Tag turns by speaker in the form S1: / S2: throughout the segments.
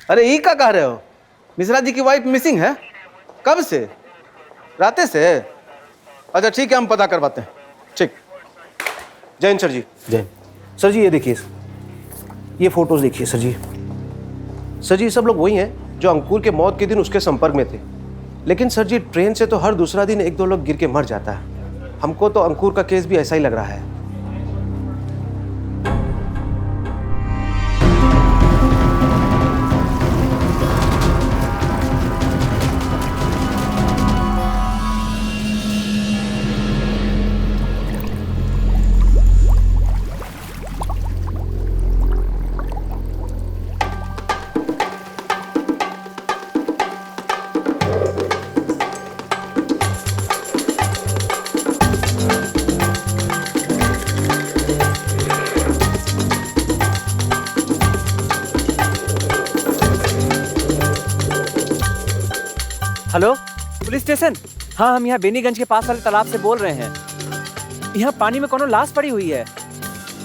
S1: अरे ये क्या कह रहे हो? मिश्रा जी की वाइफ मिसिंग है? कब से? राते से? अच्छा ठीक है, हम पता करवाते हैं। ठीक। जैन सर जी।
S2: जय सर जी, ये देखिए, ये फोटोज देखिए सर जी। सर जी ये सब लोग वही हैं जो अंकुर के मौत के दिन उसके संपर्क में थे। लेकिन सर जी ट्रेन से तो हर दूसरा दिन एक दो लोग गिर के मर जाता है। हमको तो अंकुर का केस भी ऐसा ही लग रहा है।
S3: Hello, police station. हाँ, हम यहाँ बेनीगंज के पास वाले तालाब से बोल रहे हैं। यहाँ पानी में कोनो लाश पड़ी हुई है।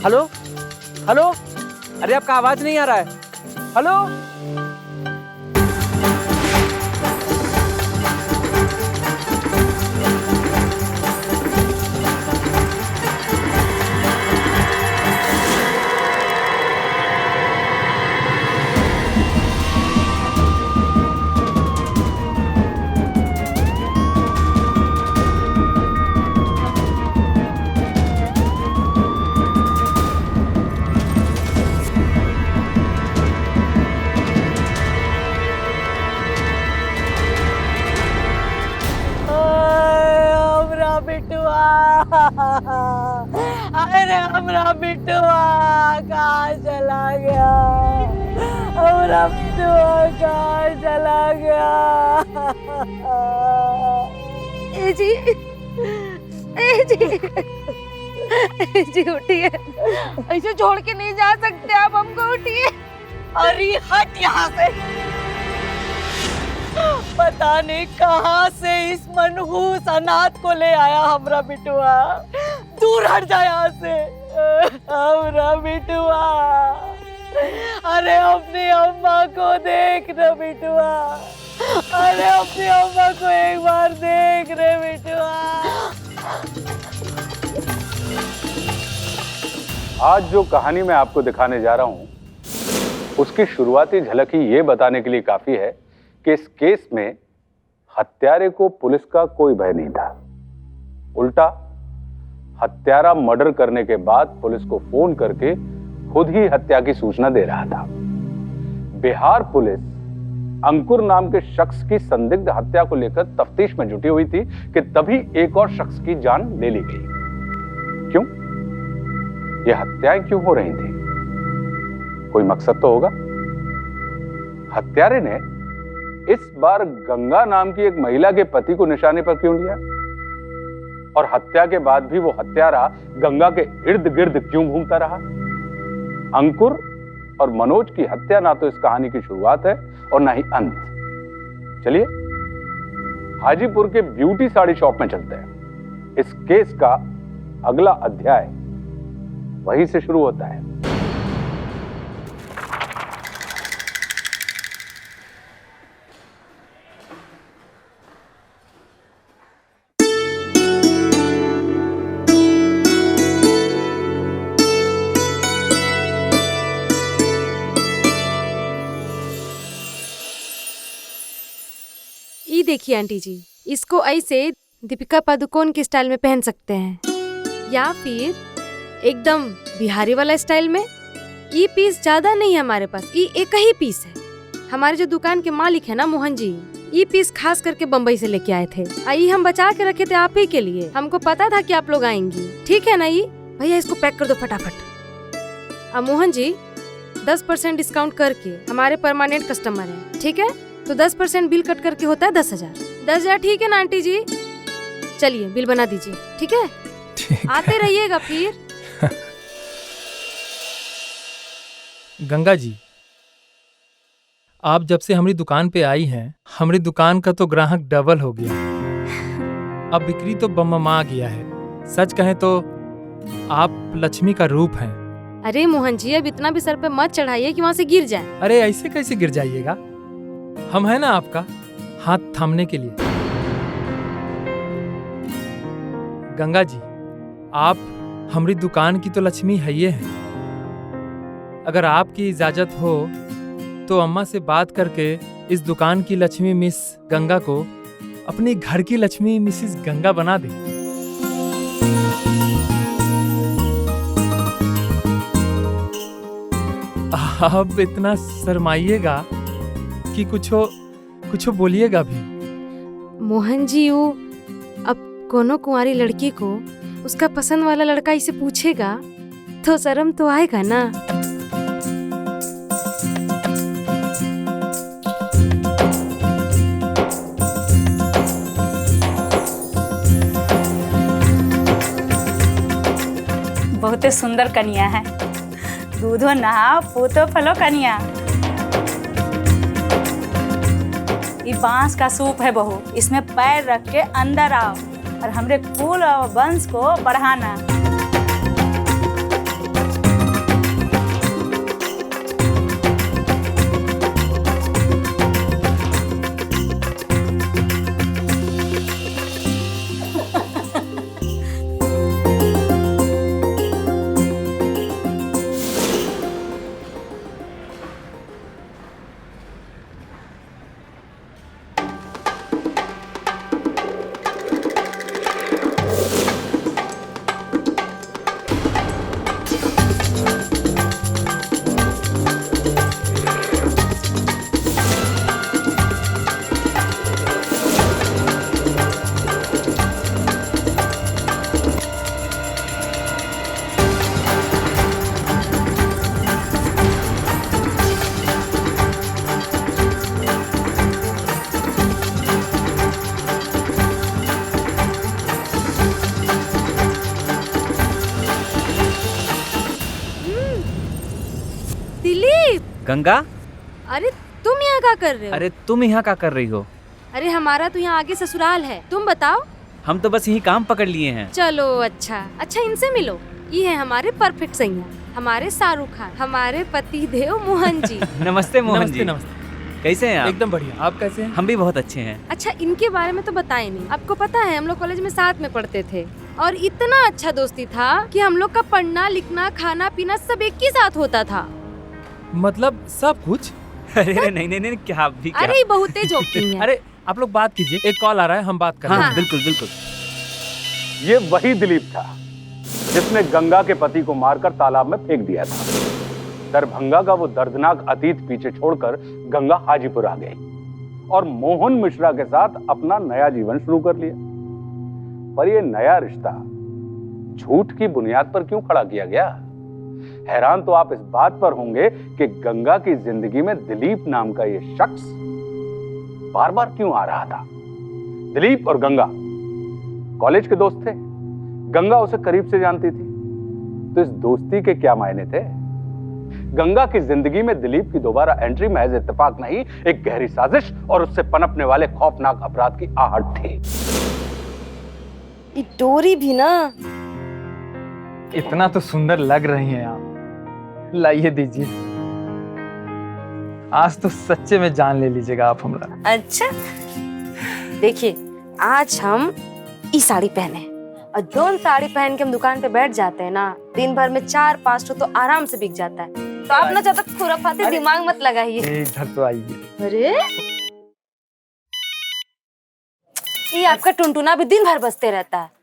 S3: हेलो हेलो, अरे आपका आवाज नहीं आ रहा है। हेलो।
S4: अरे हमरा बिटुआ कहाँ चला गया? हमरा बिटुआ कहाँ चला गया?
S5: ए जी, ए जी, ए जी उठिए, ऐसे छोड़ के नहीं जा सकते आप हमको, उठिए।
S4: अरे हट यहाँ से। पता नहीं कहाँ से इस मनहूस अनाथ को ले आया हमरा बिटुआ। दूर हट जा यहाँ से हमरा बिटुआ। अरे अपनी अम्मा को देख रे बिटुआ। अरे अपनी अम्मा को एक बार देख रे बिटुआ।
S6: आज जो कहानी मैं आपको दिखाने जा रहा हूं, उसकी शुरुआती झलक ही ये बताने के लिए काफी है कि इस केस में हत्यारे को पुलिस का कोई भय नहीं था। उल्टा हत्यारा मर्डर करने के बाद पुलिस को फोन करके खुद ही हत्या की सूचना दे रहा था। बिहार पुलिस अंकुर नाम के शख्स की संदिग्ध हत्या को लेकर तफ्तीश में जुटी हुई थी कि तभी एक और शख्स की जान ले ली गई। क्यों? ये हत्याएं क्यों हो रही थी? कोई मकसद तो होगा। हत्यारे ने इस बार गंगा नाम की एक महिला के पति को निशाने पर क्यों लिया? और हत्या के बाद भी वो हत्यारा गंगा के इर्द गिर्द क्यों घूमता रहा? अंकुर और मनोज की हत्या ना तो इस कहानी की शुरुआत है और ना ही अंत। चलिए हाजीपुर के ब्यूटी साड़ी शॉप में चलते हैं। इस केस का अगला अध्याय वहीं से शुरू होता है।
S5: ये देखिए आंटी जी, इसको ऐसे दीपिका पादुकोण के स्टाइल में पहन सकते हैं या फिर एकदम बिहारी वाला स्टाइल में। ये पीस ज्यादा नहीं है हमारे पास, ये एक ही पीस है। हमारे जो दुकान के मालिक है ना मोहन जी, ये पीस खास करके बम्बई से लेके आए थे। ये हम बचा के रखे थे आप ही के लिए। हमको पता था कि आप लोग आएंगी। ठीक है ना? ये भैया इसको पैक कर दो फटाफट। अब मोहन जी 10% डिस्काउंट करके हमारे परमानेंट कस्टमर हैं, ठीक है? तो 10% बिल कट करके होता है 10,000। 10,000 ठीक है ना आंटी जी? चलिए बिल बना दीजिए, ठीक है? आते रहिएगा फिर।
S7: गंगा जी, आप जब से हमारी दुकान पे आई हैं, हमारी दुकान का तो ग्राहक डबल हो गया। अब बिक्री तो बम्मा गया है। सच कहें तो आप लक्ष्मी का रूप हैं।
S5: अरे मोहन जी, अब इतना भी सर पे मत चढ़ाइए कि वहाँ से गिर जाए।
S7: अरे ऐसे कैसे गिर जाइएगा, हम है ना आपका हाथ थामने के लिए। गंगा जी, आप हमारी दुकान की तो लक्ष्मी है ये हैं। अगर आपकी इजाजत हो तो अम्मा से बात करके इस दुकान की लक्ष्मी मिस गंगा को अपनी घर की लक्ष्मी मिसिस गंगा बना दे। आप इतना शर्माइएगा कि कुछो बोलिएगा भी।
S5: मोहन जी, वो अब कोनो कुंवारी लड़की को उसका पसंद वाला लड़का इसे पूछेगा तो शर्म तो आएगा ना।
S8: बहुते सुंदर कन्या है, दूधो नहा पूतो फलो कन्या। ये बांस का सूप है बहू, इसमें पैर रख के अंदर आओ और हमरे कुल और वंश को बढ़ाना।
S3: गंगा,
S5: अरे तुम यहाँ क्या कर रहे हो?
S3: अरे तुम यहाँ क्या कर रही हो?
S5: अरे हमारा तो यहाँ आगे ससुराल है, तुम बताओ।
S3: हम तो बस यही काम पकड़ लिए हैं।
S5: चलो अच्छा इनसे मिलो। ये है हमारे परफेक्ट सैया, हमारे शाहरुख खान, हमारे पति देव मोहन जी।
S3: नमस्ते मोहन जी।
S7: नमस्ते।
S3: कैसे हैं आप?
S7: एकदम बढ़िया, आप कैसे हैं?
S3: हम भी बहुत अच्छे हैं।
S5: अच्छा, इनके बारे में तो बताए नहीं। आपको पता है हम लोग कॉलेज में साथ में पढ़ते थे और इतना अच्छा दोस्ती था कि हम लोग का पढ़ना लिखना खाना पीना सब एक ही साथ होता था।
S7: मतलब सब कुछ?
S3: अरे नहीं, क्या आप भी क्या?
S5: अरे बहुत जोकिंग है।
S7: अरे आप लोग बात कीजिए, एक कॉल आ रहा है, हम बात कर रहे हैं।
S3: हाँ, बिल्कुल बिल्कुल।
S6: ये वही दिलीप था जिसने गंगा के पति को मारकर तालाब में फेंक दिया था। दरभंगा का वो दर्दनाक अतीत पीछे छोड़कर गंगा हाजीपुर आ गई और मोहन मिश्रा के साथ अपना नया जीवन शुरू कर लिया। पर ये नया रिश्ता झूठ की बुनियाद पर क्यों खड़ा किया गया? हैरान तो आप इस बात पर होंगे कि गंगा की जिंदगी में दिलीप नाम का ये शख्स बार बार क्यों आ रहा था। दिलीप और गंगा कॉलेज के दोस्त थे, गंगा उसे करीब से जानती थी, तो इस दोस्ती के क्या मायने थे? गंगा की जिंदगी में दिलीप की दोबारा एंट्री महज इत्तेफाक नहीं, एक गहरी साजिश और उससे पनपने वाले खौफनाक अपराध की आहट थी।
S5: ये डोरी भी ना।
S7: इतना तो सुंदर लग रही हैं आप, लाइए दीजिए। आज तो सच्चे में जान ले लीजिएगा आप हमरा।
S5: अच्छा देखिए, आज हम ई साड़ी पहने और जोन साड़ी पहन के हम दुकान पे बैठ जाते हैं ना, दिन भर में 4-5 तो आराम से बिक जाता है। तो आप ना ज्यादा खुराफाती दिमाग मत लगाइए।
S7: इधर तो आइए।
S5: अरे ये आपका टुनटुना भी दिन भर बजते रहता है।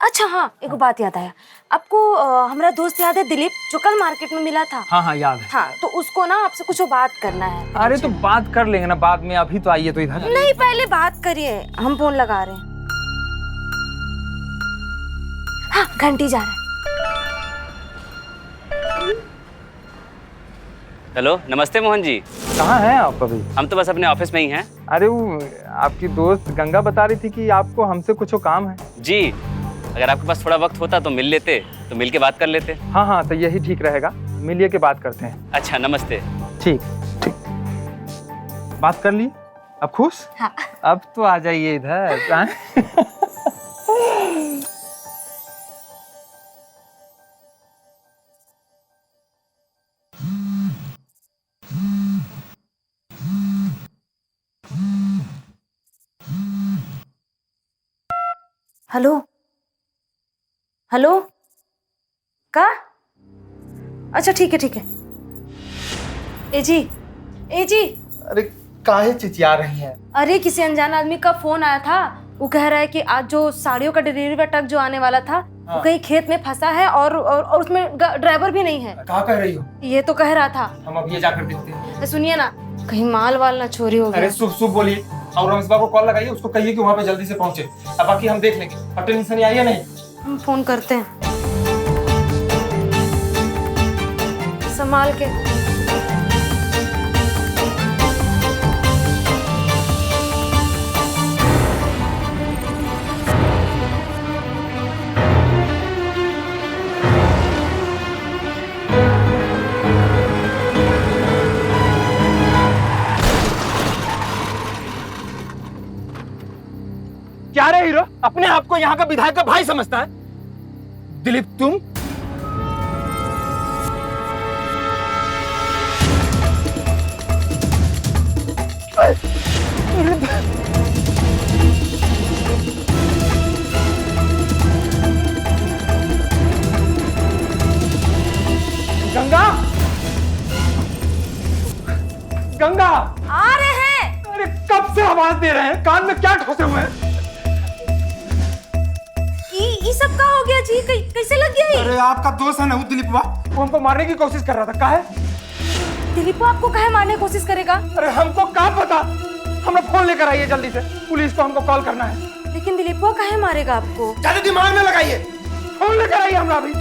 S5: अच्छा हाँ, एक बात याद आया आपको। हमारा दोस्त याद है दिलीप, जो कल मार्केट में मिला था?
S7: हाँ याद है।
S5: हाँ, तो उसको ना आपसे कुछ बात करना है।
S7: अरे तो बात कर लेंगे ना बाद में, अभी तो आइए तो इधर।
S5: नहीं, पहले बात करिए, हम फोन लगा रहे हैं। हाँ, घंटी जा रहा है।
S3: हेलो, नमस्ते मोहन जी।
S7: कहाँ हैं आप अभी?
S3: हम तो बस अपने ऑफिस में ही हैं।
S7: अरे वो आपकी दोस्त गंगा बता रही थी कि आपको हमसे कुछ काम है।
S3: जी, अगर आपके पास थोड़ा वक्त होता तो मिल लेते, तो मिल के बात कर लेते।
S7: हाँ तो यही ठीक रहेगा, मिलिए के बात करते हैं।
S3: अच्छा, नमस्ते।
S7: ठीक, बात कर ली, अब खुश?
S5: हाँ।
S7: अब तो आ जाइए इधर।
S5: हेलो हेलो का? अच्छा ठीक है। ए जी
S9: अरे काहे चिचिया रही हैं?
S5: अरे किसी अनजान आदमी का फोन आया था। वो कह रहा है कि आज जो साड़ियों का डिलीवरी का ट्रक जो आने वाला था वो कहीं खेत में फंसा है और उसमें ड्राइवर भी नहीं है।
S9: कहाँ कह रही हो?
S5: ये तो कह रहा था।
S9: हम अब ये जाकर देखते हैं।
S5: सुनिए ना, कहीं माल वाल ना चोरी हो गया।
S9: अरे शुभ बोलिए और रमेशबा को कॉल लगाइए, उसको कहिए कि वहाँ पे जल्दी से पहुँचे। अब बाकी हम देख लेंगे। अब टेंशन आई है नहीं?
S5: हम फोन करते हैं, संभाल के।
S9: क्या रे हीरो, अपने आप को यहाँ का विधायक का भाई समझता है? दिलीप तुम? गंगा, गंगा
S5: आ रहे हैं।
S9: अरे कब से आवाज दे रहे हैं? कान में क्या ठोसे हुए हैं?
S5: ये सब का हो गया जी? कैसे लग गया ये?
S9: अरे आपका दोस्त है ना वो दिलीपवा, वो हमको मारने की कोशिश कर रहा था। काहे?
S5: दिलीप आपको काहे मारने की कोशिश करेगा?
S9: अरे हमको क्या पता। हमरा फोन लेकर आइए जल्दी से, पुलिस को हमको कॉल करना है।
S5: लेकिन दिलीप वो काहे मारेगा आपको?
S9: ज्यादा दिमाग में लगाइए, फोन लेकर आइए हमरा भी।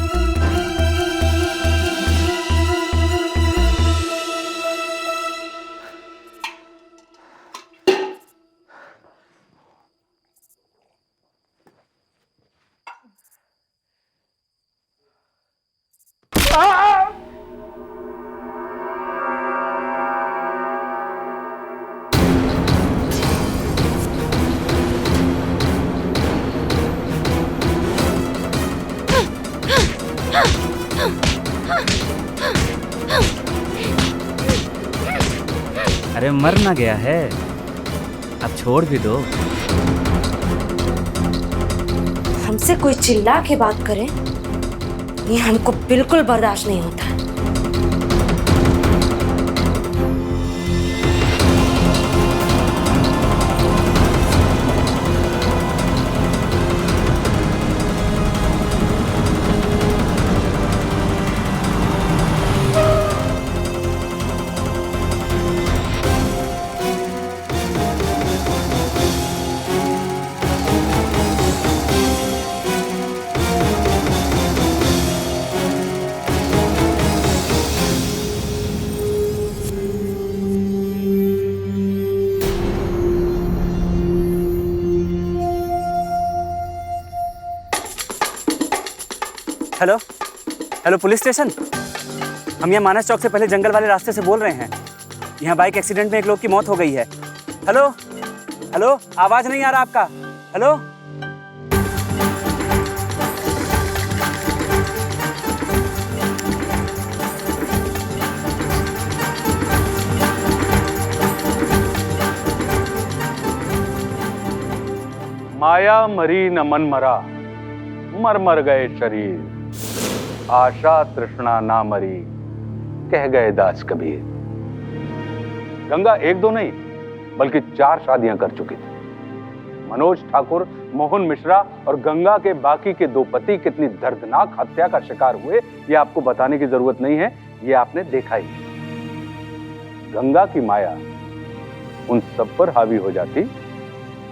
S3: अरे मर ना गया है, अब छोड़ भी दो।
S5: हमसे कोई चिल्ला के बात करे ये हमको बिल्कुल बर्दाश्त नहीं होता।
S3: हेलो हेलो पुलिस स्टेशन, हम यहाँ मानस चौक से पहले जंगल वाले रास्ते से बोल रहे हैं। यहाँ बाइक एक्सीडेंट में एक लोग की मौत हो गई है। हेलो हेलो, आवाज नहीं आ रहा आपका? हेलो
S6: माया मरी न मन मरा, मर मर गए शरीर, आशा तृष्णा ना मरी, कह गए दास कबीर। गंगा एक दो नहीं बल्कि 4 शादियां कर चुकी थी। मनोज ठाकुर, मोहन मिश्रा और गंगा के बाकी के 2 पति कितनी दर्दनाक हत्या का शिकार हुए ये आपको बताने की जरूरत नहीं है, ये आपने देखा ही। गंगा की माया उन सब पर हावी हो जाती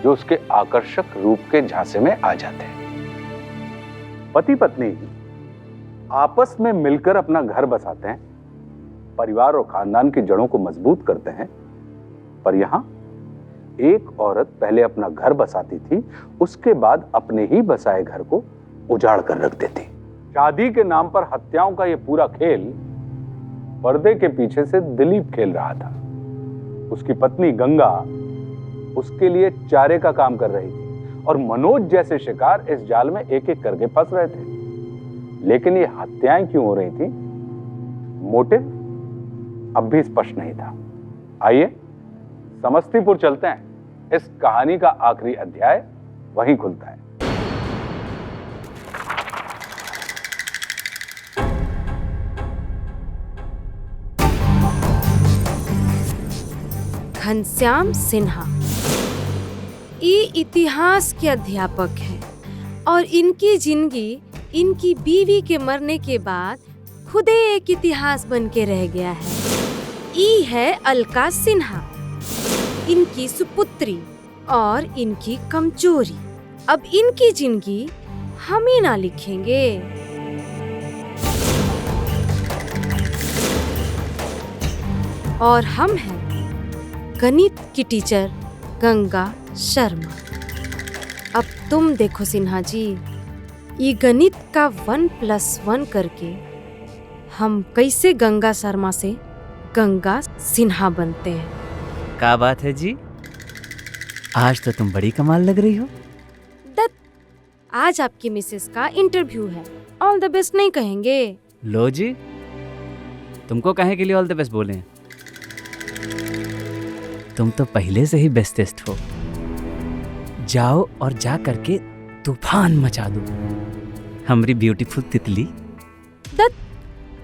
S6: जो उसके आकर्षक रूप के झांसे में आ जाते हैं। पति पत्नी आपस में मिलकर अपना घर बसाते हैं, परिवार और खानदान की जड़ों को मजबूत करते हैं, पर यहां एक औरत पहले अपना घर बसाती थी, उसके बाद अपने ही बसाए घर को उजाड़ कर रख देती। शादी के नाम पर हत्याओं का यह पूरा खेल पर्दे के पीछे से दिलीप खेल रहा था। उसकी पत्नी गंगा उसके लिए चारे का काम कर रही थी और मनोज जैसे शिकार इस जाल में एक एक करके फंस रहे थे। लेकिन ये हत्याएं क्यों हो रही थी, मोटिव अब भी स्पष्ट नहीं था। आइए समस्तीपुर चलते हैं, इस कहानी का आखिरी अध्याय वहीं खुलता है।
S5: घनश्याम सिन्हा। ये इतिहास के अध्यापक हैं और इनकी जिंदगी इनकी बीवी के मरने के बाद खुदे एक इतिहास बन के रह गया है। ये है अलका सिन्हा, इनकी सुपुत्री और इनकी कमजोरी। अब इनकी जिंदगी हम ही ना लिखेंगे। और हम हैं गणित की टीचर गंगा शर्मा। अब तुम देखो सिन्हा जी, ये गणित का 1+1 करके हम कैसे गंगा शर्मा से गंगा सिन्हा बनते हैं।
S3: क्या बात है जी, आज तो तुम बड़ी कमाल लग रही हो।
S5: दत्त, आज आपकी मिसेस का इंटरव्यू है, ऑल द बेस्ट नहीं कहेंगे?
S3: लो जी, तुमको कहे के लिए ऑल द बेस्ट बोले हैं? तुम तो पहले से ही बेस्टेस्ट हो। जाओ और जा करके तूफान मचा दो हमारी ब्यूटीफुल तितली।
S5: दत्त,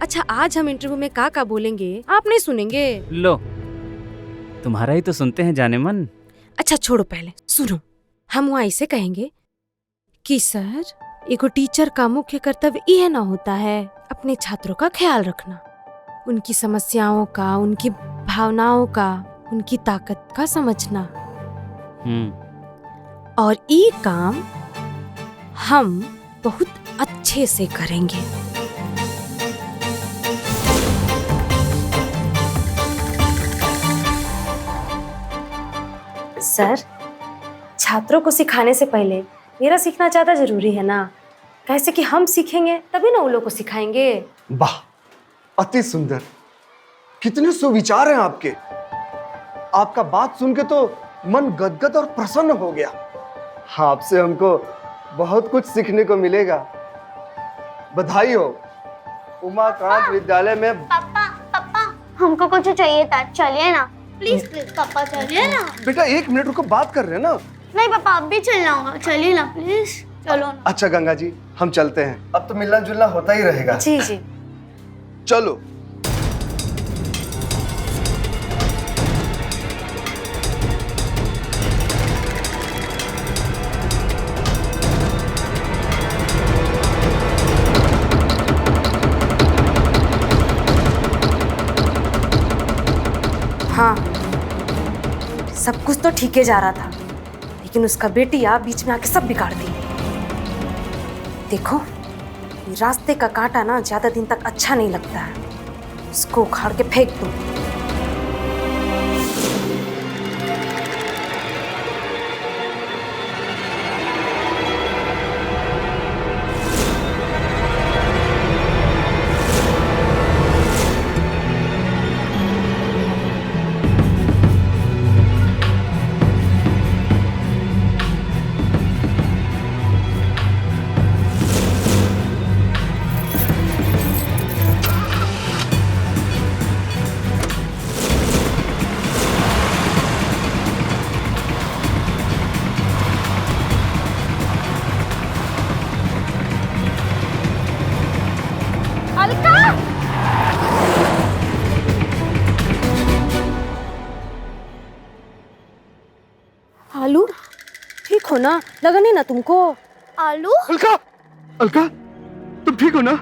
S5: अच्छा आज हम इंटरव्यू में का बोलेंगे आप नहीं सुनेंगे?
S3: लो, तुम्हारा ही तो सुनते हैं जाने मन।
S5: अच्छा छोड़ो, पहले सुनो। हम वहाँ ऐसे कहेंगे कि सर, एगो टीचर का मुख्य कर्तव्य यह ना होता है अपने छात्रों का ख्याल रखना, उनकी समस्याओं का, उनकी भावनाओं का, उनकी ताकत का समझना। और ये काम हम बहुत अच्छे से करेंगे। सर, छात्रों को सिखाने से पहले मेरा सीखना ज़्यादा जरूरी है ना, कैसे कि हम सीखेंगे तभी ना उन लोगों को सिखाएंगे।
S10: वाह, अति सुंदर, कितने सुविचार हैं आपके। आपका बात सुन के तो मन गदगद और प्रसन्न हो गया। आपसे हमको बहुत कुछ सीखने को मिलेगा। बधाई हो। उमाकांत विद्यालय में।
S11: पापा पापा, हमको कुछ चाहिए था, चलिए ना प्लीज प्लीज पापा, चलिए ना।
S10: बेटा 1 मिनट रुको, बात कर रहे हैं ना।
S11: नहीं पापा, अब भी चलना होगा, चलिए ना प्लीज, चलो ना।
S10: अच्छा गंगा जी, हम चलते हैं, अब तो मिलना जुलना होता ही रहेगा।
S5: जी जी
S10: चलो।
S5: हाँ, सब कुछ तो ठीक ही जा रहा था, लेकिन उसका बेटी आप बीच में आके सब बिगाड़ दी। देखो, ये रास्ते का कांटा ना ज्यादा दिन तक अच्छा नहीं लगता है, उसको उखाड़ के फेंक दो। आलू, ठीक हो ना? लगा नहीं ना तुमको?
S11: आलू?
S10: अलका, अलका, तुम ठीक हो ना?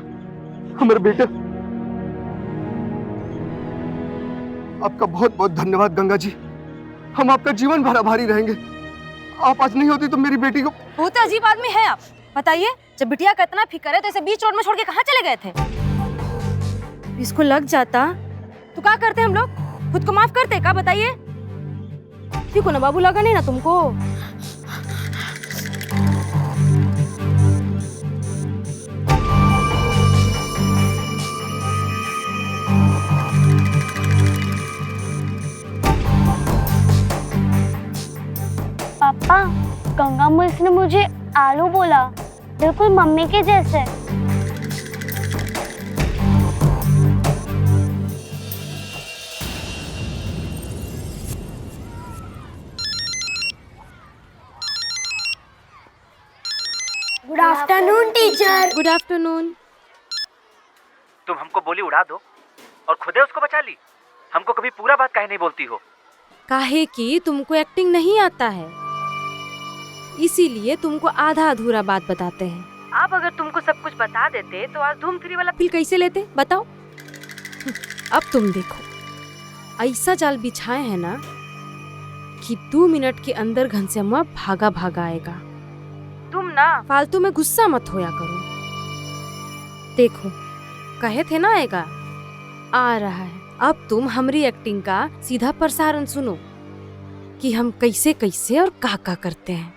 S10: हमारे बेटा। आपका बहुत बहुत धन्यवाद गंगा जी, हम आपका जीवन भर आभारी रहेंगे। आप आज नहीं होती तो मेरी बेटी को।
S5: बहुत अजीब आदमी है आप। बताइए, जब बिटिया का इतना फिक्र है तो इसे बीच रोड में छोड़ के कहाँ चले गए थे? इसको लग जाता तो क्या करते हम लोग? खुद को माफ करते क्या? बताइए। ठीक हो ना बाबू? लगा नहीं ना तुमको?
S11: पापा, गंगा मिस ने मुझे आलू बोला, बिल्कुल मम्मी के जैसे। Good afternoon teacher.
S5: Good afternoon.
S3: तुम हमको बोली उड़ा दो और खुदे उसको बचा ली। हमको कभी पूरा बात काहे नहीं बोलती हो?
S5: काहे कि तुमको एक्टिंग नहीं आता है, इसीलिए तुमको आधा अधूरा बात बताते हैं। आप अगर तुमको सब कुछ बता देते तो आज धूम 3 वाला फील कैसे लेते बताओ। अब तुम देखो, ऐसा जाल बिछाए है ना कि 2 मिनट के अंदर घनश्यामा भागा भागा आएगा। तुम ना फालतू में गुस्सा मत होया करो। देखो कहे थे ना आएगा, आ रहा है। अब तुम हमारी एक्टिंग का सीधा प्रसारण सुनो कि हम कैसे कैसे और का करते हैं।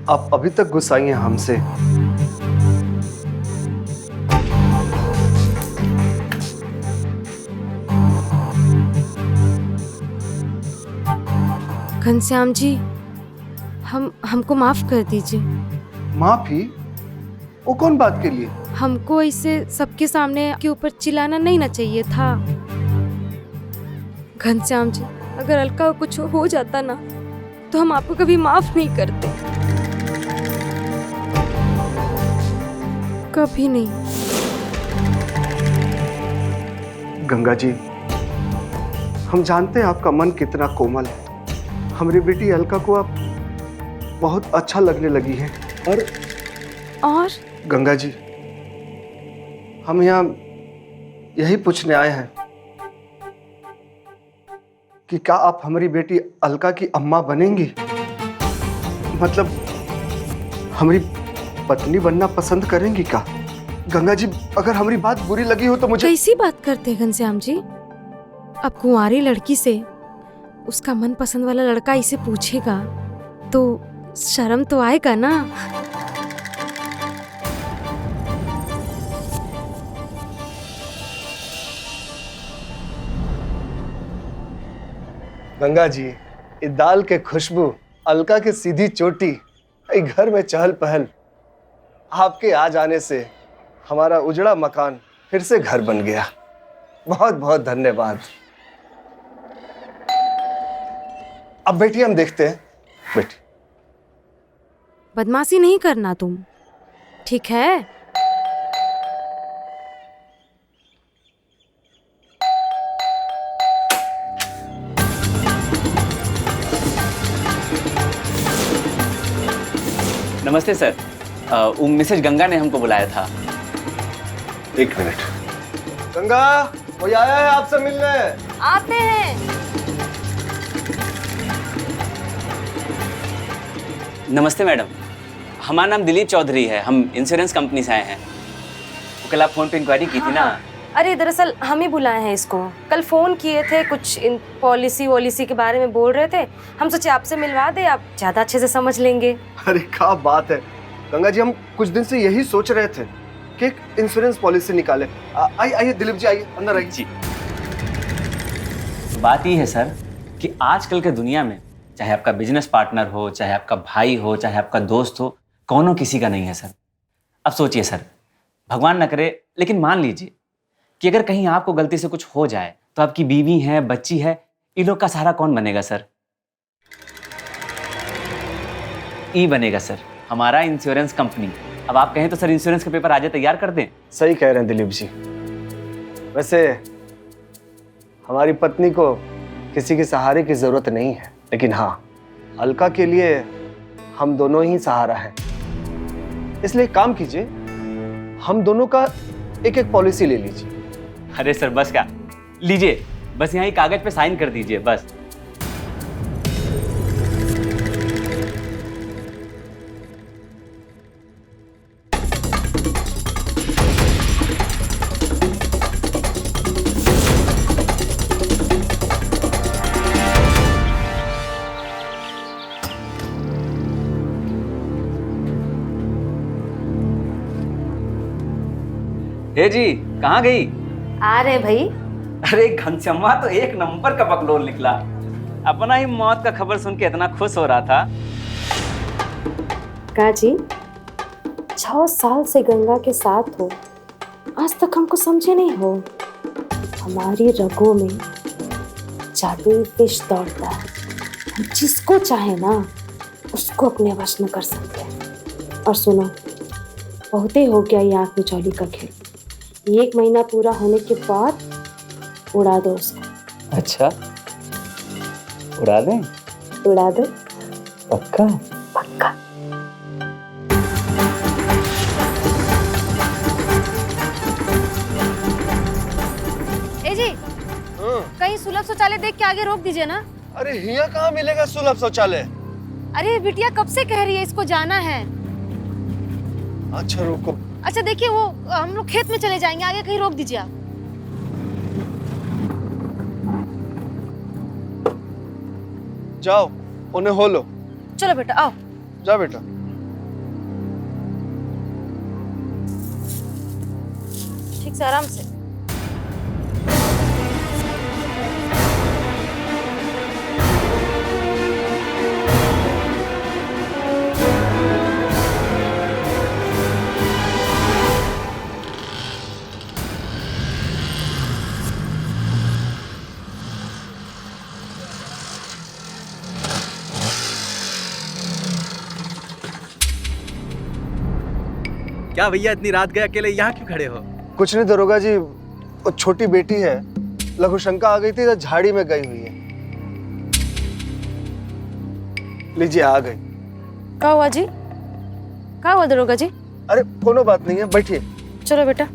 S10: आप अभी तक गुस्साई हैं हमसे।
S5: घनश्याम जी, हमको माफ कर दीजिए।
S10: माफी? वो कौन बात के लिए?
S5: हमको ऐसे सबके सामने के ऊपर चिल्लाना नहीं ना चाहिए था। घनश्याम जी, अगर अलका को कुछ हो जाता ना तो हम आपको कभी माफ नहीं करते, कभी नहीं।
S10: गंगा जी, हम जानते हैं आपका मन कितना कोमल है। हमारी बेटी अलका को आप बहुत अच्छा लगने लगी है। और गंगा जी, हम यहाँ यही पूछने आए हैं कि क्या आप हमारी बेटी अलका की अम्मा बनेंगी? मतलब हमारी पत्नी बनना पसंद करेंगी क्या? गंगा जी, अगर हमारी बात बुरी लगी हो तो मुझे।
S5: कैसी बात करते हैं घनश्याम जी? अब कुंवारी लड़की से उसका मनपसंद वाला लड़का इसे पूछेगा तो शर्म तो आएगा ना।
S10: गंगा जी, ये दाल के खुशबू, अलका की सीधी चोटी, ये घर में चहल पहल, आपके आ जाने से हमारा उजड़ा मकान फिर से घर बन गया। बहुत बहुत धन्यवाद। अब बेटी हम देखते हैं। बेटी,
S5: बदमाशी नहीं करना तुम, ठीक है?
S3: नमस्ते सर, मिसेज गंगा ने हमको बुलाया था।
S10: 1 मिनट। गंगा, कोई आया है आपसे मिलने?
S5: आते हैं।
S3: नमस्ते मैडम, हमारा नाम दिलीप चौधरी है, हम इंश्योरेंस कंपनी से आए हैं। कल आप फोन पे इंक्वायरी की थी ना?
S5: अरे दरअसल हम ही बुलाए हैं इसको। कल फोन किए थे, कुछ इन पॉलिसी के बारे में बोल रहे थे। हम सोचे आपसे मिलवा दे, आप ज्यादा अच्छे से समझ लेंगे।
S10: अरे क्या बात है गंगा जी, हम कुछ दिन से यही सोच रहे थे कि एक इंश्योरेंस पॉलिसी निकाले। आइए दिलीप जी, आइए अंदर आइए जी।
S3: बात ये है सर कि आजकल के दुनिया में चाहे आपका बिजनेस पार्टनर हो, चाहे आपका भाई हो, चाहे आपका दोस्त हो, कौनों किसी का नहीं है सर। अब सोचिए सर, भगवान न करे लेकिन मान लीजिए कि अगर कहीं आपको गलती से कुछ हो जाए तो आपकी बीवी है, बच्ची है, इन लोग का सहारा कौन बनेगा सर? ई बनेगा सर, हमारा इंश्योरेंस कंपनी। अब आप कहें तो सर इंश्योरेंस के पेपर आज तैयार कर दें।
S10: सही कह रहे हैं दिलीप जी। वैसे हमारी पत्नी को किसी के सहारे की जरूरत नहीं है, लेकिन हाँ, अलका के लिए हम दोनों ही सहारा हैं। इसलिए काम कीजिए, हम दोनों का एक पॉलिसी ले लीजिए।
S3: अरे सर बस क्या, लीजिए, बस यहाँ कागज पे साइन कर दीजिए बस। हे जी, कहाँ गई?
S5: आ रहे भाई।
S3: अरे घनश्यामा तो एक नंबर का बकलोल निकला। अपना ही मौत का खबर सुन के इतना खुश हो रहा था।
S5: काजी, 6 साल से गंगा के साथ हो, आज तक हमको समझे नहीं हो। हमारी रगों में जादुई विष दौड़ता है। हम जिसको चाहे ना उसको अपने वश में कर सकते हैं। और सुनो, बहुत ही हो गया ये आँख मिचौली का खेल। 1 महीना पूरा होने के बाद उड़ा दो उसको।
S3: अच्छा, उड़ा दें?
S5: उड़ा दो।
S3: पक्का?
S5: पक्का। ए जी, कहीं सुलभ शौचालय देख के आगे रोक दीजिए ना।
S10: अरे यहाँ कहाँ मिलेगा सुलभ शौचालय?
S5: अरे बिटिया कब से कह रही है इसको जाना है।
S10: अच्छा रुको।
S5: अच्छा देखिए, वो हम लोग खेत में चले जाएंगे, आगे कहीं रोक दीजिए आप।
S10: जाओ, उन्हें हो लो।
S5: चलो बेटा आओ।
S10: जा बेटा।
S5: ठीक से, आराम से।
S1: क्या भैया इतनी रात गए अकेले यहाँ क्यों खड़े हो?
S10: कुछ नहीं दरोगा जी, वो छोटी बेटी है, लघु शंका आ गई थी तो झाड़ी में गई हुई है। लीजिए आ गई।
S5: क्या हुआ जी? क्या हुआ दरोगा जी?
S10: अरे कोनो बात नहीं है, बैठिए।
S5: चलो बेटा।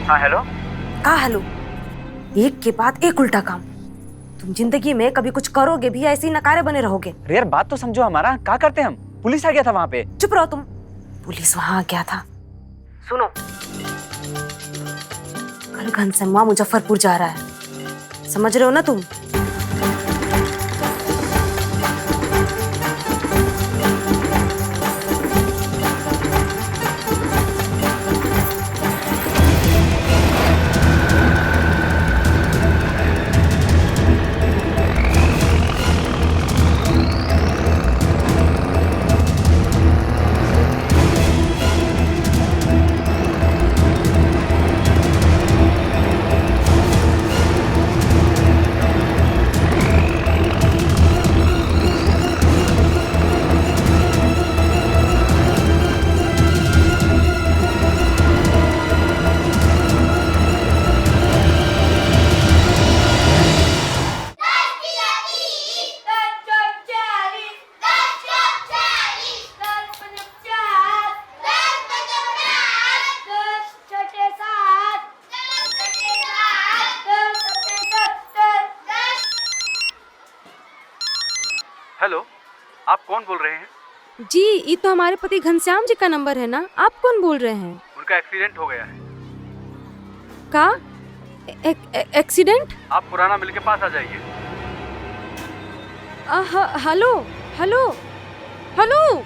S3: हाँ हेलो।
S5: हाँ हेलो। एक के बाद एक उल्टा काम। तुम जिंदगी में कभी कुछ करोगे भी, ऐसे ही नकारे बने रहोगे।
S3: अरे यार बात तो समझो हमारा, क्या करते हम? पुलिस आ गया था वहाँ पे।
S5: चुप रहो तुम। पुलिस वहाँ आ गया था? सुनो, कल घनश्यामा मुजफ्फरपुर जा रहा है, समझ रहे हो ना तुम?
S1: हेलो, आप कौन बोल रहे हैं?
S5: जी, ये तो हमारे पति घनश्याम जी का नंबर है ना। आप कौन बोल रहे हैं?
S1: उनका एक्सीडेंट हो गया है।
S5: का एक्सीडेंट?
S1: आप पुराना मिल के पास आ जाइए।
S5: Hello hello hello.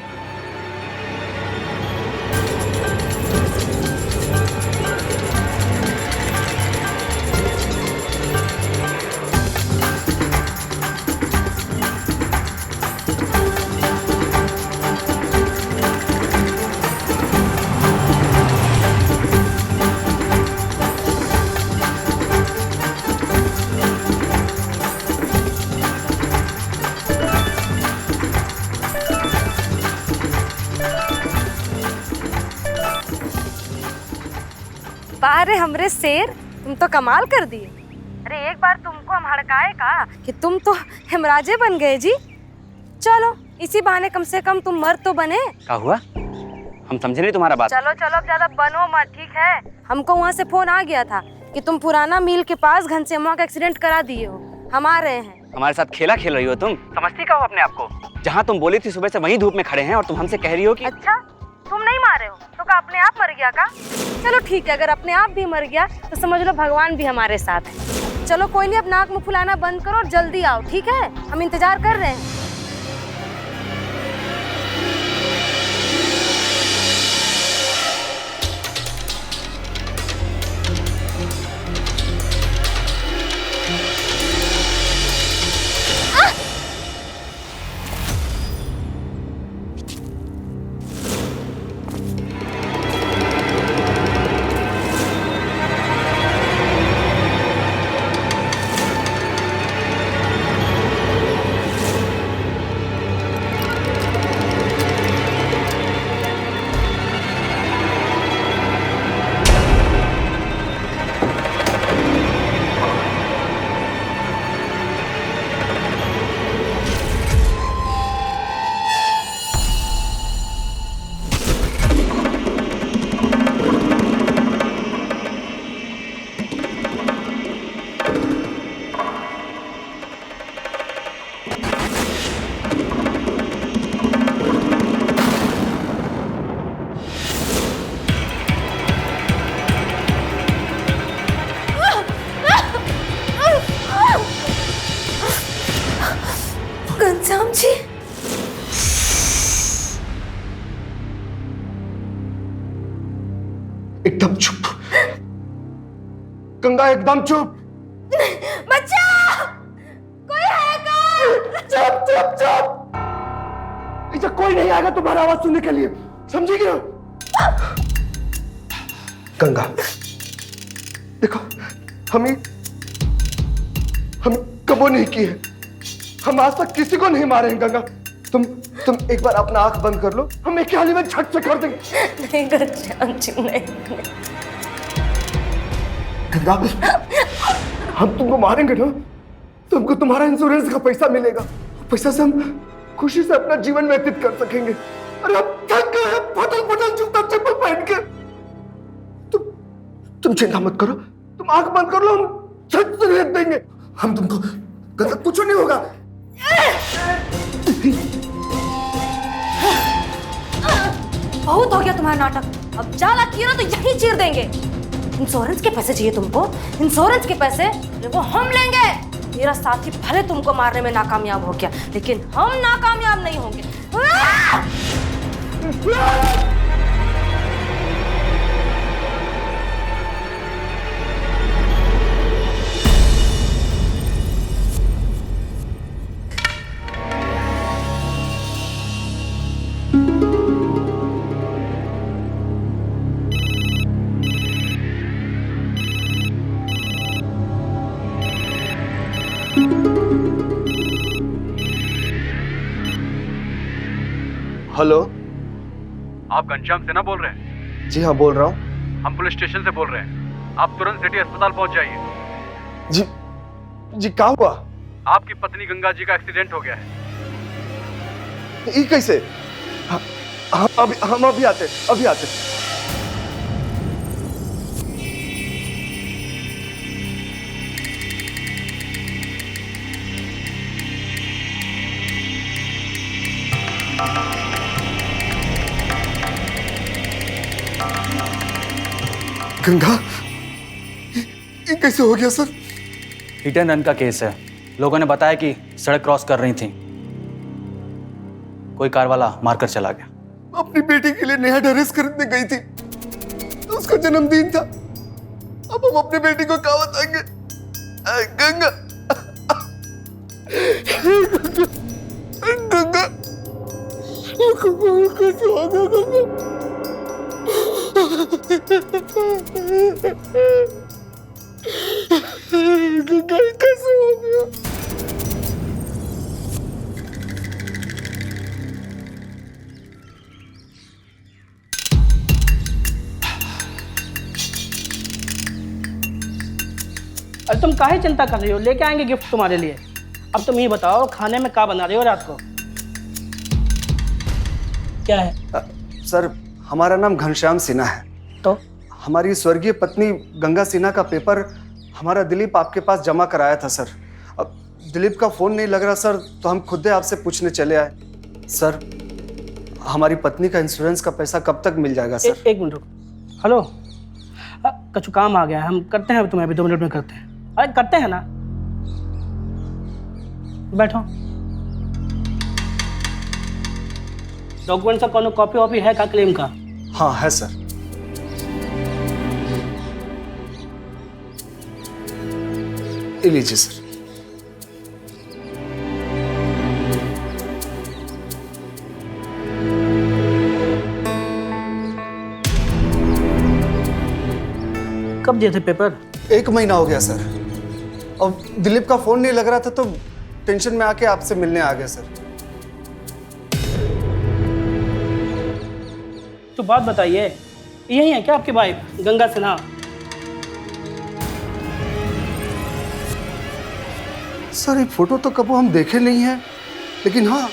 S5: अरे हमरे शेर, तुम तो कमाल कर दिए। अरे एक बार तुमको हम हड़काए का कि तुम तो हेमराजे बन गए जी। चलो इसी बहाने कम से कम तुम मर्द तो बने।
S3: क्या हुआ? हम समझे नहीं तुम्हारा बात।
S5: चलो चलो अब ज्यादा बनो मत, ठीक है? हमको वहाँ से फोन आ गया था कि तुम पुराना मिल के पास घनश्यामा का एक्सीडेंट करा दिए हो। हम आ रहे हैं।
S3: हमारे साथ खेला खेल रही हो तुम? समझती क्या हो अपने आप को? जहाँ तुम बोली थी सुबह से वहीं धूप में खड़े हैं और तुम हमसे कह रही हो कि
S5: अच्छा तुम नहीं मारे हो तो क्या अपने आप मर गया का? चलो ठीक है, अगर अपने आप भी मर गया तो समझ लो भगवान भी हमारे साथ है। चलो कोई नहीं, अब नाक मुंह फुलाना बंद करो और जल्दी आओ, ठीक है? हम इंतजार कर रहे हैं। घनश्याम जी,
S10: एकदम चुप गंगा, एकदम चुप।
S5: बच्चा कोई है क्या?
S10: चुप चुप चुप, इधर कोई नहीं आएगा तुम्हारा आवाज सुनने के लिए, समझी क्या? गंगा देखो, हमें कबो नहीं की है, हम आज तक किसी को नहीं मारे हैं। गंगा तुम एक बार अपना आंख बंद कर लो, हम एक हाल में झट से कर देंगे।
S5: नहीं घनश्याम जी, नहीं।
S10: गंगा हम तुमको मारेंगे ना, तुमको तुम्हारा इंश्योरेंस का पैसा मिलेगा, पैसा से हम खुशी से अपना जीवन व्यतीत कर सकेंगे। अरे हम थक गए हैं फटल फटल जूता चप्पल पहन के। तुम चिंता मत करो, तुम आंख बंद कर लो, हम झट से भेज देंगे। हम तुमको गंगा कुछ नहीं होगा।
S5: बहुत हो गया तुम्हारा नाटक, अब ज्यादा किया ना तो यही चीर देंगे। इंश्योरेंस के पैसे चाहिए तुमको? इंश्योरेंस के पैसे अरे वो हम लेंगे। मेरा साथी भले तुमको मारने में नाकामयाब हो गया, लेकिन हम नाकामयाब नहीं होंगे।
S10: हेलो,
S6: आप घनश्याम सिन्हा बोल रहे हैं?
S10: जी हाँ बोल रहा हूँ।
S6: हम पुलिस स्टेशन से बोल रहे हैं, आप तुरंत सिटी अस्पताल पहुंच जाइए।
S10: जी क्या हुआ?
S6: आपकी पत्नी गंगा जी का एक्सीडेंट हो गया है।
S10: ये कैसे? हम अभी आते, अभी आते। गंगा, ये कैसे हो गया सर?
S3: हिट एंड रन का केस है। लोगों ने बताया कि सड़क क्रॉस कर रही थी, कोई कार वाला मारकर चला गया।
S10: अपनी बेटी के लिए नया ड्रेस खरीदने गई थी, तो उसका जन्मदिन था। अब हम अपनी बेटी को क्या बताएंगे? गंगा गंगा कैसे हो गया? गंगा कैसे हो गया?
S12: अरे तुम काहे चिंता कर रही हो? लेके आएंगे गिफ्ट तुम्हारे लिए। अब तुम ये बताओ खाने में क्या बना रही हो रात को? क्या है?
S10: सर, हमारा नाम घनश्याम सिन्हा है।
S12: तो
S10: हमारी स्वर्गीय पत्नी गंगा सिन्हा का पेपर हमारा दिलीप आपके पास जमा कराया था सर। अब दिलीप का फोन नहीं लग रहा सर, तो हम खुद आपसे पूछने चले आए। सर, हमारी पत्नी का इंश्योरेंस का पैसा कब तक मिल जाएगा सर?
S12: एक मिनट रुको। हेलो, कछु काम आ गया है, हम करते हैं तुम्हें अभी 2 मिनट में करते हैं। अरे करते हैं ना, बैठो। डॉक्यूमेंट का कोनो कॉपी वॉपी है का क्लेम का?
S10: हाँ है सर। ये लीजिए सर।
S12: कब दिए थे पेपर?
S10: 1 महीना हो गया सर। अब दिलीप का फोन नहीं लग रहा था तो टेंशन में आके आपसे मिलने आ गया सर।
S12: तो बात बताइए, यही है क्या आपकी वाइफ गंगा सिन्हा?
S10: सर, एक फोटो तो कबो हम देखे नहीं है, लेकिन हाँ,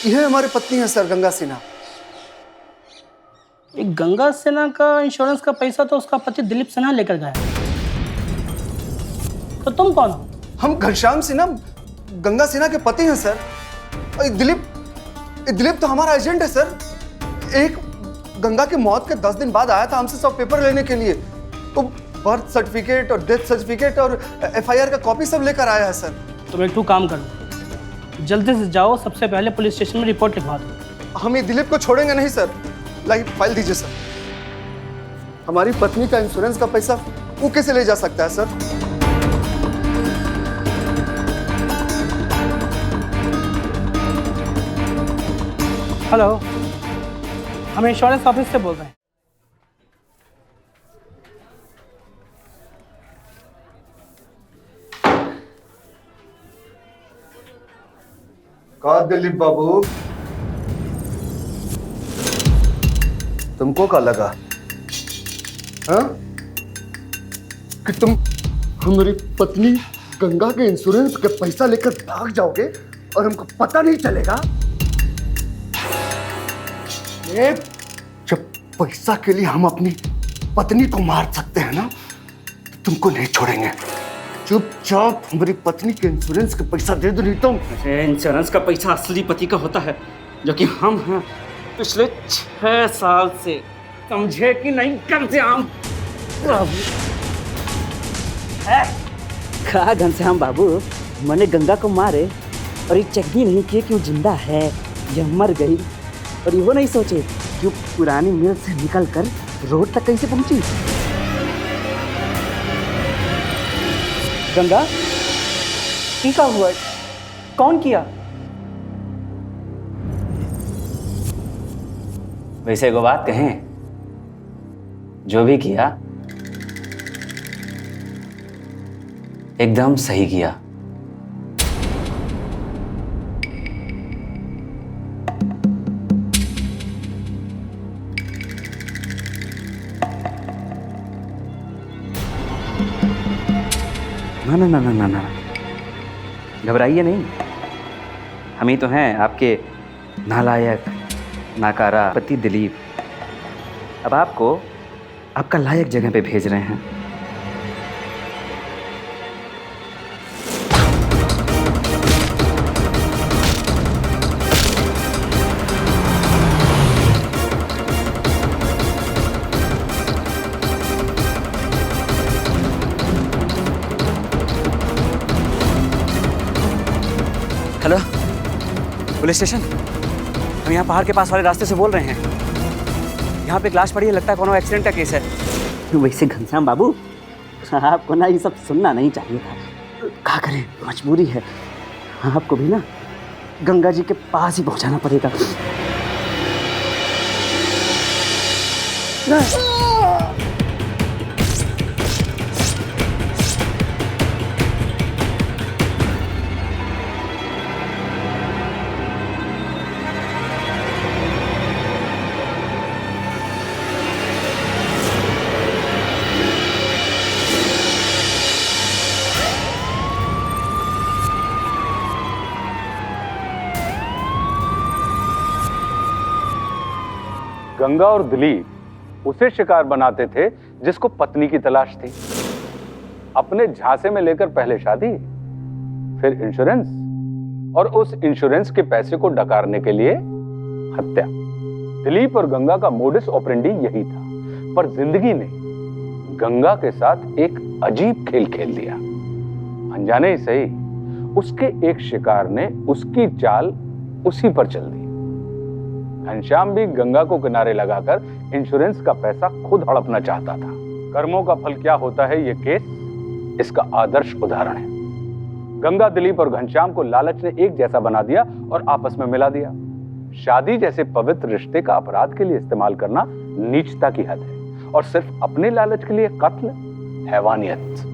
S10: यह हमारी पत्नी है सर, गंगा सिन्हा।
S12: एक गंगा सिन्हा का इंश्योरेंस का पैसा तो उसका पति दिलीप सिन्हा लेकर गया, तो तुम कौन हो?
S10: हम घनश्याम सिन्हा, गंगा सिन्हा के पति हैं सर। और ये दिलीप तो हमारा एजेंट है सर। एक गंगा की मौत के 10 दिन बाद आया था हमसे सब पेपर लेने के लिए, तो बर्थ सर्टिफिकेट और डेथ सर्टिफिकेट और FIR का कॉपी सब लेकर आया है सर।
S12: तुम एक काम करो, जल्दी से जाओ, सबसे पहले पुलिस स्टेशन में रिपोर्ट लिखवा दो।
S10: हम ये दिलीप को छोड़ेंगे नहीं सर। लाइक फाइल दीजिए सर। हमारी पत्नी का इंश्योरेंस का पैसा वो कैसे ले जा सकता है सर?
S12: हेलो, हम इंश्योरेंस ऑफिस से बोल रहे हैं।
S10: कहा दिलीप बाबू, तुमको क्या लगा हाँ? कि तुम हमारी पत्नी गंगा के इंश्योरेंस का पैसा लेकर भाग जाओगे और हमको पता नहीं चलेगा? जब पैसा के लिए हम अपनी पत्नी को मार सकते हैं ना, तो तुमको नहीं छोड़ेंगे। चुपचाप हमारी पत्नी के इंश्योरेंस का पैसा दे दो, नहीं तो।
S13: इंश्योरेंस का पैसा असली पति का होता है, जो कि हम हैं पिछले 6 साल से। समझे कि नहीं घनश्याम?
S14: कहा घनश्याम बाबू, मैंने गंगा को मारे और ये चेक भी नहीं किए कि वो जिंदा है या मर गई, और ये वो नहीं सोचे कि वो पुरानी मिल से निकल कर रोड तक कैसे पहुंची।
S12: गंगा, क्या हुआ? कौन किया?
S13: वैसे एगो बात कहें, जो भी किया एकदम सही किया। ना ना ना ना ना, घबराइए नहीं। हम ही तो हैं आपके नालायक नाकारा पति दिलीप। अब आपको आपका लायक जगह पे भेज रहे हैं।
S3: Hello, police station. हम यहाँ पहाड़ के पास वाले रास्ते से बोल रहे हैं। यहाँ पे एक लाश पड़ी है, लगता है कोनो एक्सीडेंट का केस है।
S14: वैसे घनश्याम बाबू, आपको ना ये सब सुनना नहीं चाहिए था। क्या करें, मजबूरी है। आपको भी ना गंगा जी के पास ही पहुंचाना पड़ेगा।
S6: गंगा और दिलीप उसे शिकार बनाते थे जिसको पत्नी की तलाश थी। अपने झांसे में लेकर पहले शादी, फिर इंश्योरेंस, और उस इंश्योरेंस के पैसे को डकारने के लिए हत्या। दिलीप और गंगा का मोडिस ऑपरेंडी यही था, पर जिंदगी ने गंगा के साथ एक अजीब खेल खेल दिया। अनजाने ही सही, उसके एक शिकार ने उसकी चाल उसी पर चल दी। घनश्याम भी गंगा को किनारे लगाकर इंश्योरेंस का पैसा खुद हड़पना चाहता था। कर्मों का फल क्या होता है, यह केस इसका आदर्श उदाहरण है। गंगा, दिलीप और घनश्याम को लालच ने एक जैसा बना दिया और आपस में मिला दिया। शादी जैसे पवित्र रिश्ते का अपराध के लिए इस्तेमाल करना नीचता की हद है, और सिर्फ अपने लालच के लिए कत्ल हैवानियत।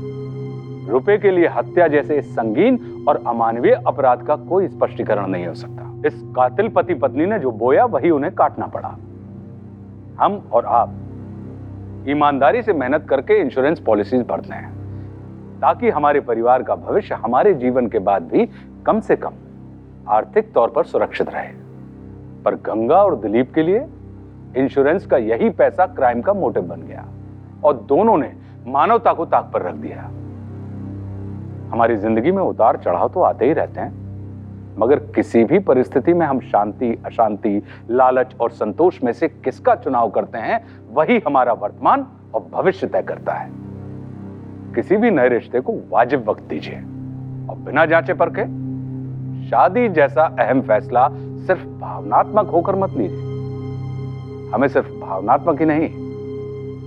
S6: रुपए के लिए हत्या जैसे संगीन और अमानवीय अपराध का कोई स्पष्टीकरण नहीं हो सकता। इस कातिल पति पत्नी ने जो बोया वही उन्हें काटना पड़ा। हम और आप ईमानदारी से मेहनत करके इंश्योरेंस पॉलिसीज भरते हैं ताकि हमारे परिवार का भविष्य हमारे जीवन के बाद भी कम से कम आर्थिक तौर पर सुरक्षित रहे। पर गंगा और दिलीप के लिए इंश्योरेंस का यही पैसा क्राइम का मोटिव बन गया, और दोनों ने मानवता को ताक पर रख दिया। हमारी जिंदगी में उतार चढ़ाव तो आते ही रहते हैं, मगर किसी भी परिस्थिति में हम शांति, अशांति, लालच और संतोष में से किसका चुनाव करते हैं, वही हमारा वर्तमान और भविष्य तय करता है। किसी भी नए रिश्ते को वाजिब वक्त दीजिए और बिना जांचे परखे शादी जैसा अहम फैसला सिर्फ भावनात्मक होकर मत लीजिए। हमें सिर्फ भावनात्मक ही नहीं,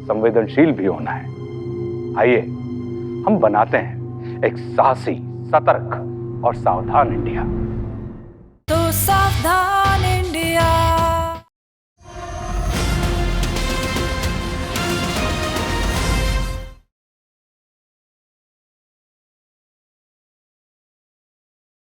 S6: संवेदनशील भी होना है। आइए हम बनाते हैं एक साहसी, सतर्क और सावधान इंडिया।
S15: तो सावधान